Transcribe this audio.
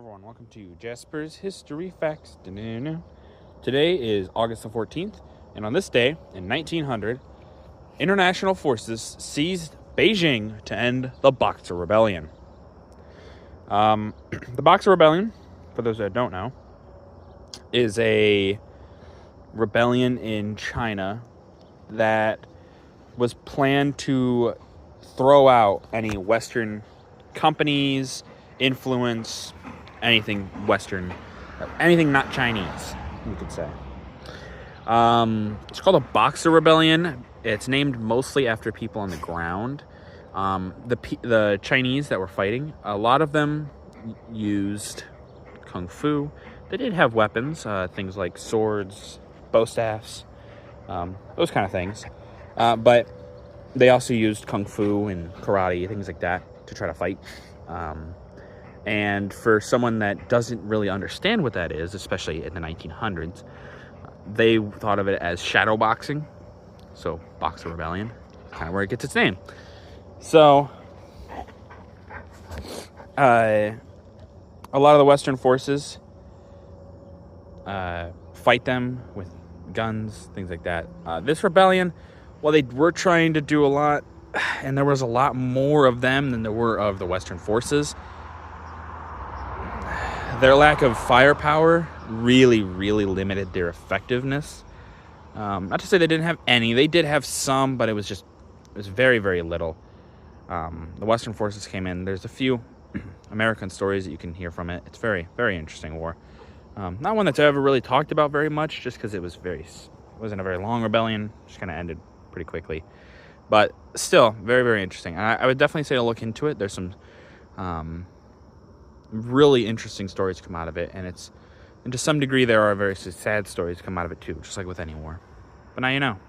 everyone, welcome to Jasper's History Facts. Today is August the 14th, and on this day, in 1900, international forces seized Beijing to end the Boxer Rebellion. The Boxer Rebellion, for those that don't know, is a rebellion in China that was planned to throw out any Western companies, influence, anything Western, anything not Chinese, you could say. It's called a Boxer Rebellion. It's named mostly after people on the ground. The Chinese that were fighting, a lot of them used kung fu. They did have weapons, things like swords, bow staffs, those kind of things. But they also used kung fu and karate, things like that, to try to fight. And for someone that doesn't really understand what that is, especially in the 1900s, they thought of it as shadow boxing. So, Boxer Rebellion, kind of where it gets its name. So, a lot of the Western forces fight them with guns, things like that. This rebellion, well, they were trying to do a lot, and there was a lot more of them than there were of the Western forces. Their lack of firepower really limited their effectiveness. Not to say they didn't have any. They did have some, but it was very little. The Western forces came in. There's a few American stories that you can hear from it. It's very interesting war. Not one that's ever really talked about very much, just because it wasn't a very long rebellion. Just kind of ended pretty quickly. But still, very interesting. I would definitely say to look into it. There's some really interesting stories come out of it, and to some degree there are very sad stories come out of it too, just like with any war. But now you know.